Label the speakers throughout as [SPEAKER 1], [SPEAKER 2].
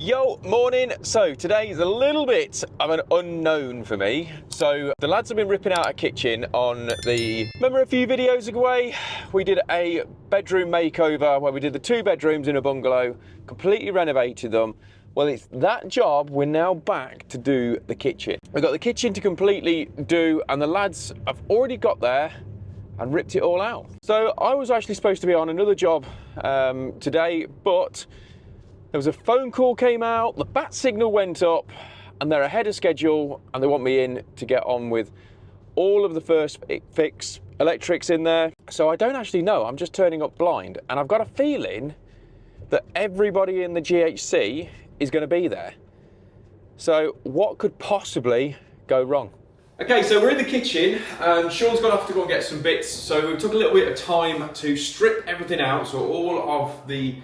[SPEAKER 1] Yo, morning. So today is a little bit of an unknown for me. So the lads have been ripping out a kitchen on remember a few videos ago, we did a bedroom makeover where we did the 2 bedrooms in a bungalow, completely renovated them. Well, it's that job, we're now back to do the kitchen. We've got the kitchen to completely do, and the lads have already got there and ripped it all out. So I was actually supposed to be on another job today, but there was a phone call came out, the bat signal went up, and they're ahead of schedule, and they want me in to get on with all of the first fix electrics in there. So I don't actually know, I'm just turning up blind, and I've got a feeling that everybody in the GHC is going to be there. So what could possibly go wrong? Okay, so we're in the kitchen, and Sean's gone off to go and get some bits. So we took a little bit of time to strip everything out, so all of the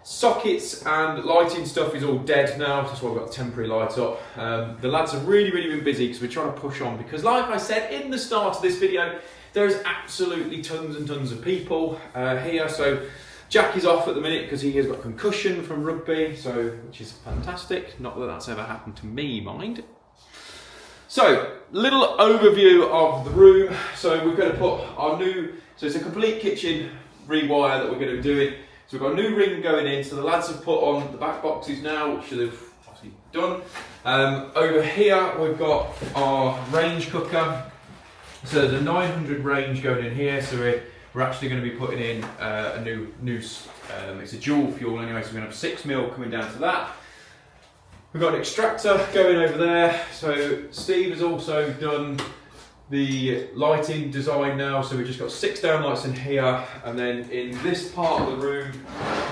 [SPEAKER 1] sockets and lighting stuff is all dead now. That's why we've got temporary lights up. The lads have really been busy because we're trying to push on, because like I said in the start of this video, there is absolutely tons and tons of people here. So Jack is off at the minute because he has got concussion from rugby, which is fantastic. Not that that's ever happened to me, mind. So, little overview of the room. So we're going to put our new, so it's a complete kitchen rewire that we're going to be doing. So we've got a new ring going in, so the lads have put on the back boxes now, which they've obviously done. Over here we've got our range cooker. So there's a 900 range going in here, so we're actually going to be putting in a new it's a dual fuel anyway, so we're going to have 6 mil coming down to that. We've got an extractor going over there. So Steve has also done the lighting design now, so we've just got 6 downlights in here, and then in this part of the room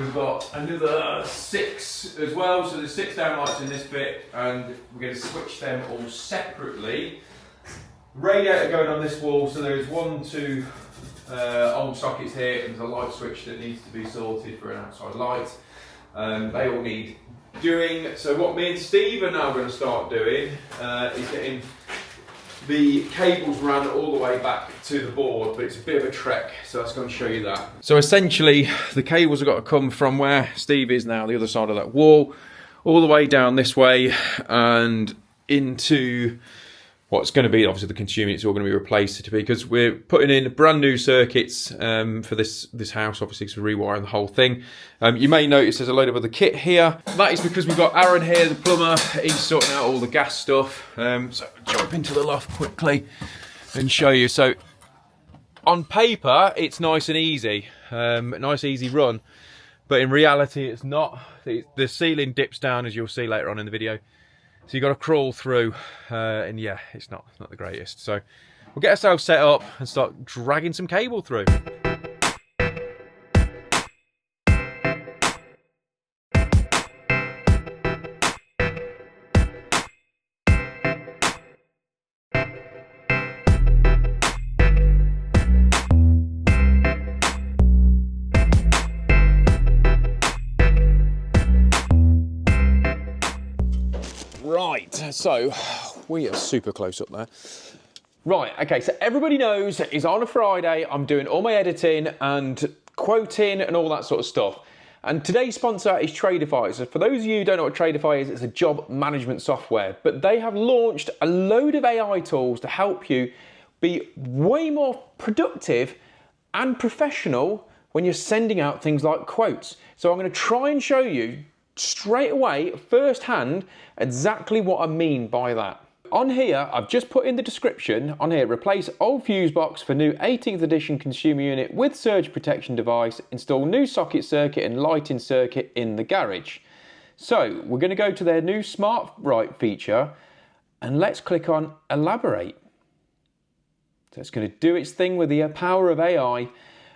[SPEAKER 1] we've got another 6 as well. So there's 6 downlights in this bit, and we're going to switch them all separately. Radiator going on this wall, so there's 2 old sockets here, and there's a light switch that needs to be sorted for an outside light. They all need doing. So what me and Steve are now going to start doing is getting the cables ran all the way back to the board, but it's a bit of a trek, so let's go and show you that. So essentially, the cables have got to come from where Steve is now, the other side of that wall, all the way down this way and into what's going to be obviously the consumer. It's all going to be replaced, because we're putting in brand new circuits for this house, obviously, to rewire the whole thing. You may notice there's a load of other kit here. That is because we've got Aaron here, the plumber. He's sorting out all the gas stuff. So jump into the loft quickly and show you. So on paper, it's nice and easy, nice easy run, but in reality, it's not. The ceiling dips down, as you'll see later on in the video. So you've got to crawl through, and yeah, it's not the greatest. So we'll get ourselves set up and start dragging some cable through. Right, so we are super close up there. Right, okay, so everybody knows it's on a Friday, I'm doing all my editing and quoting and all that sort of stuff. And today's sponsor is Tradify. So for those of you who don't know what Tradify is, it's a job management software. But they have launched a load of AI tools to help you be way more productive and professional when you're sending out things like quotes. So I'm going to try and show you straight away, firsthand, exactly what I mean by that. On here, I've just put in the description, on here, replace old fuse box for new 18th edition consumer unit with surge protection device, install new socket circuit and lighting circuit in the garage. So we're going to go to their new Smart Right feature, and let's click on elaborate. So it's going to do its thing with the power of AI,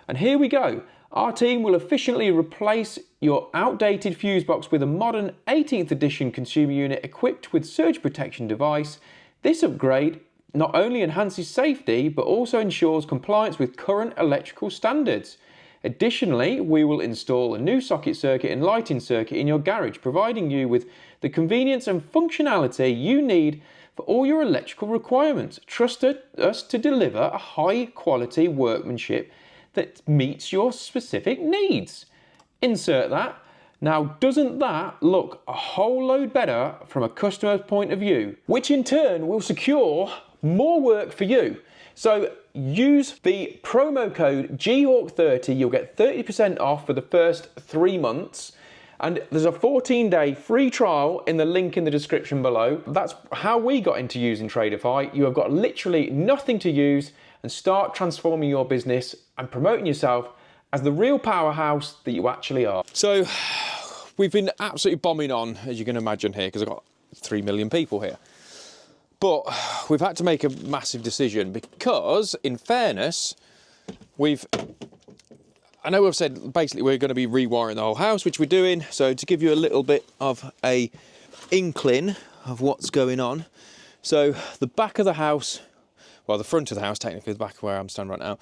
[SPEAKER 1] and here we go. Our team will efficiently replace your outdated fuse box with a modern 18th edition consumer unit equipped with surge protection device. This upgrade not only enhances safety, but also ensures compliance with current electrical standards. Additionally, we will install a new socket circuit and lighting circuit in your garage, providing you with the convenience and functionality you need for all your electrical requirements. Trust us to deliver a high quality workmanship that meets your specific needs. Insert that. Now, doesn't that look a whole load better from a customer's point of view, which in turn will secure more work for you? So use the promo code GHAWK30, you'll get 30% off for the first 3 months. And there's a 14-day free trial in the link in the description below. That's how we got into using Tradeify. You have got literally nothing to use and start transforming your business and promoting yourself as the real powerhouse that you actually are. So we've been absolutely bombing on, as you can imagine here, because I've got 3 million people here. But we've had to make a massive decision because, in fairness, I know we've said basically we're going to be rewiring the whole house, which we're doing. So to give you a little bit of a inkling of what's going on. So the back of the house, well, the front of the house, technically the back of where I'm standing right now,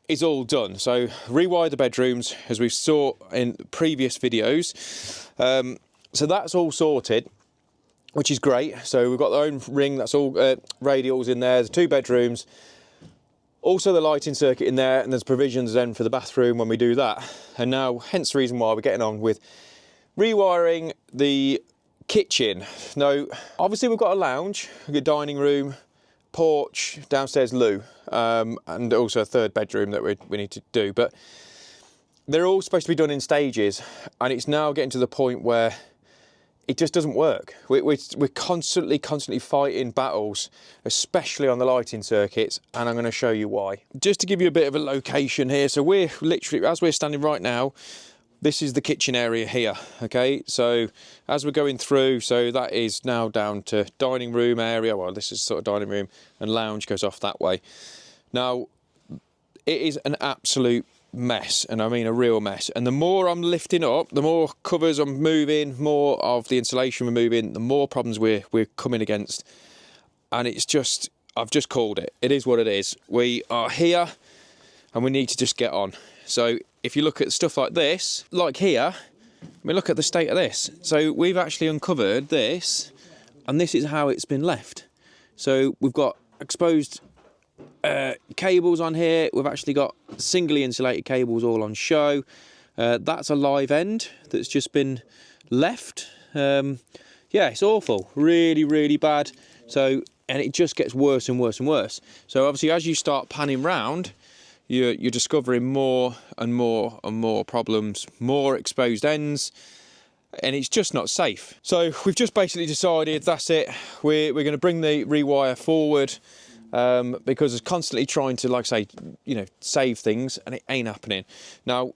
[SPEAKER 1] is all done. So rewire the bedrooms, as we saw in previous videos. So that's all sorted, which is great. So we've got our own ring, that's all radials in there, there's 2 bedrooms. Also the lighting circuit in there, and there's provisions then for the bathroom when we do that. And now, hence the reason why we're getting on with rewiring the kitchen. Now, obviously we've got a lounge, we've got a dining room, porch, downstairs loo, and also a 3rd bedroom that we need to do. But they're all supposed to be done in stages, and it's now getting to the point where it just doesn't work. We're constantly fighting battles, especially on the lighting circuits, and I'm going to show you why. Just to give you a bit of a location here, so we're literally, as we're standing right now, this is the kitchen area here, okay? So as we're going through, so that is now down to dining room area, well, this is sort of dining room, and lounge goes off that way. Now, it is an absolute mess, and I mean a real mess, and the more I'm lifting up, the more covers I'm moving, more of the insulation we're moving, the more problems we're coming against. And it's just, I've just called it. It is what it is. We are here and we need to just get on. So if you look at stuff like this, like here, I mean, look at the state of this. So we've actually uncovered this, and this is how it's been left. So we've got exposed cables on here. We've actually got singly insulated cables all on show. That's a live end that's just been left. Yeah, it's awful, really bad. So, and it just gets worse and worse and worse. So obviously as you start panning round, you're discovering more and more problems, more exposed ends, and it's just not safe. So we've just basically decided that's it. We're going to bring the rewire forward, because it's constantly trying to, like I say, you know, save things, and it ain't happening. Now,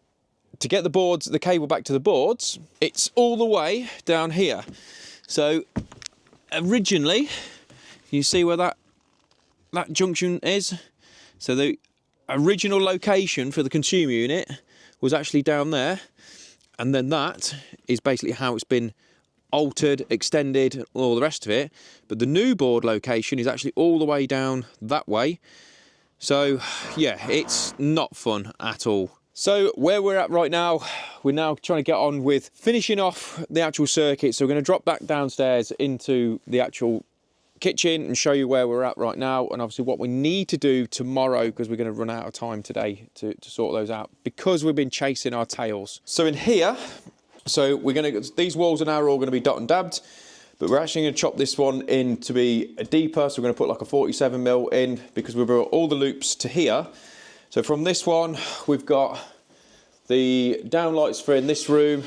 [SPEAKER 1] to get the boards, the cable back to the boards, it's all the way down here. So originally, you see where that junction is? So the original location for the consumer unit was actually down there, and then that is basically how it's been altered, extended, all the rest of it. But the new board location is actually all the way down that way. So yeah, it's not fun at all. So where we're at right now, we're now trying to get on with finishing off the actual circuit. So we're going to drop back downstairs into the actual kitchen and show you where we're at right now, and obviously what we need to do tomorrow, because we're going to run out of time today to sort those out, because we've been chasing our tails. So in here, so we're going to, these walls are now all going to be dot and dabbed, but we're actually going to chop this one in to be deeper. So we're going to put like a 47mm in, because we've brought all the loops to here. So from this one, we've got the downlights for in this room,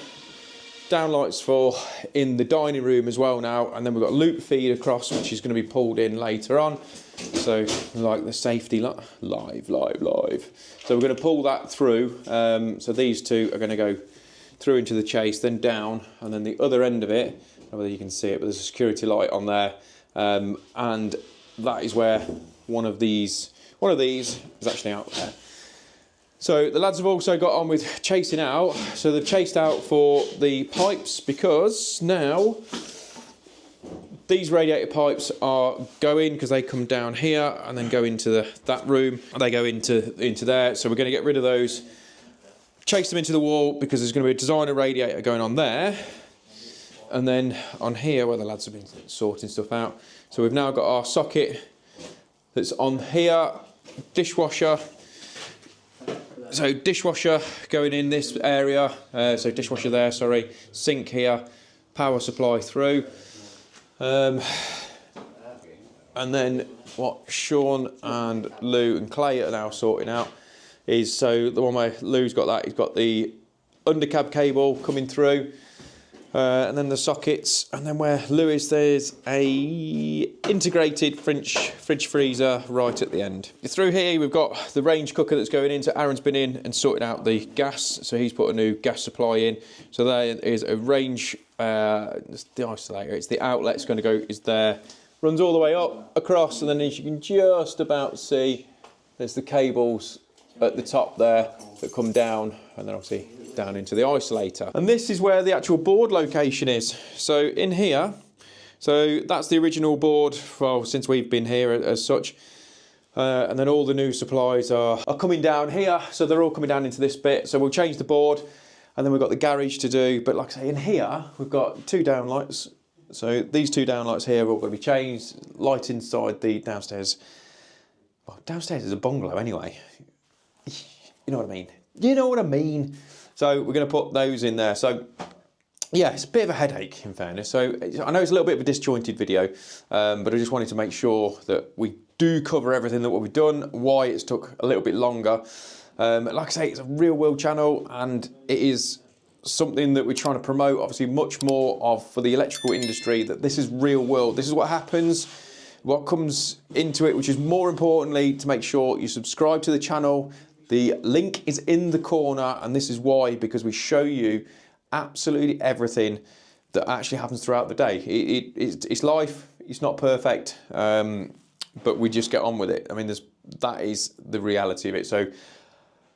[SPEAKER 1] downlights for in the dining room as well now, and then we've got a loop feed across, which is going to be pulled in later on. So like the safety live. So we're going to pull that through. So these two are going to go through into the chase, then down, and then the other end of it, I don't know whether you can see it, but there's a security light on there, and that is where one of these is actually out there. So the lads have also got on with chasing out. So they've chased out for the pipes, because now these radiator pipes are going, because they come down here and then go into that room, and they go into there. So we're going to get rid of those, chase them into the wall, because there's going to be a designer radiator going on there. And then on here, where the lads have been sorting stuff out. So we've now got our socket that's on here, dishwasher, So dishwasher going in this area, so dishwasher there, sorry, sink here, power supply through. And then what Sean and Lou and Clay are now sorting out is, so the one where Lou's got that, he's got the undercab cable coming through, and then the sockets, and then where Lou is, there's a integrated fridge freezer right at the end. Through here we've got the range cooker that's going in, so Aaron's been in and sorted out the gas, so he's put a new gas supply in. So there is a range, it's the isolator, it's the outlet's going to go, is there, runs all the way up, across, and then as you can just about see, there's the cables at the top there that come down, and then obviously down into the isolator. And this is where the actual board location is. So in here, so that's the original board, well, since we've been here as such. And then all the new supplies are coming down here. So they're all coming down into this bit. So we'll change the board, and then we've got the garage to do. But like I say, in here, we've got 2 downlights. So these 2 downlights here are all going to be changed. Light inside the downstairs. Well, downstairs is a bungalow anyway. You know what I mean? You know what I mean? So we're going to put those in there. So yeah, it's a bit of a headache in fairness. So I know it's a little bit of a disjointed video, but I just wanted to make sure that we do cover everything that what we've done, why it's took a little bit longer. Like I say, it's a real world channel, and it is something that we're trying to promote, obviously much more of for the electrical industry, that this is real world. This is what happens, what comes into it, which is more importantly to make sure you subscribe to the channel. The link is in the corner, and this is why, because we show you absolutely everything that actually happens throughout the day. It's life, it's not perfect, but we just get on with it. I mean, that is the reality of it. So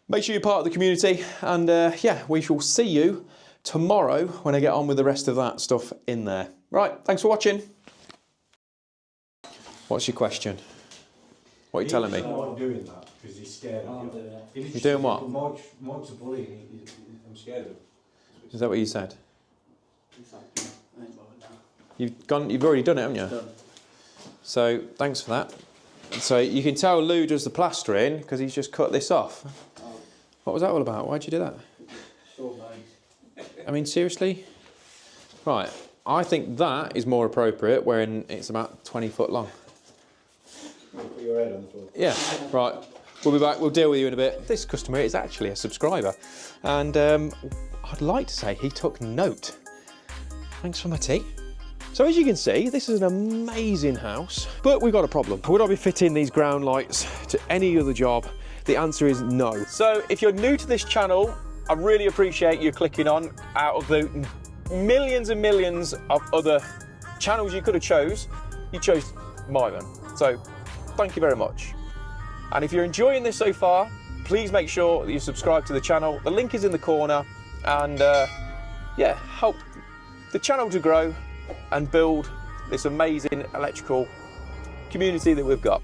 [SPEAKER 1] make sure you're part of the community, and yeah, we shall see you tomorrow when I get on with the rest of that stuff in there. Right, thanks for watching. What's your question? What are you telling me?
[SPEAKER 2] I'm doing that because he's scared of you.
[SPEAKER 1] You're doing what?
[SPEAKER 2] Mike's a bully. I'm scared of him.
[SPEAKER 1] Is that what you said? You've already done it, haven't you?
[SPEAKER 3] Done.
[SPEAKER 1] So thanks for that. So you can tell Lou does the plastering because he's just cut this off. What was that all about? Why'd you do that? I mean, seriously? Right, I think that is more appropriate when it's about 20 foot long.
[SPEAKER 2] Put your head on the floor.
[SPEAKER 1] Yeah, right. We'll be back. We'll deal with you in a bit. This customer is actually a subscriber, and I'd like to say he took note. Thanks for my tea. So as you can see, this is an amazing house, but we've got a problem. Would I be fitting these ground lights to any other job? The answer is no. So if you're new to this channel, I really appreciate you clicking on. Out of the millions and millions of other channels you could have chose, you chose my one. So thank you very much. And if you're enjoying this so far, please make sure that you subscribe to the channel. The link is in the corner, and yeah, help the channel to grow and build this amazing electrical community that we've got.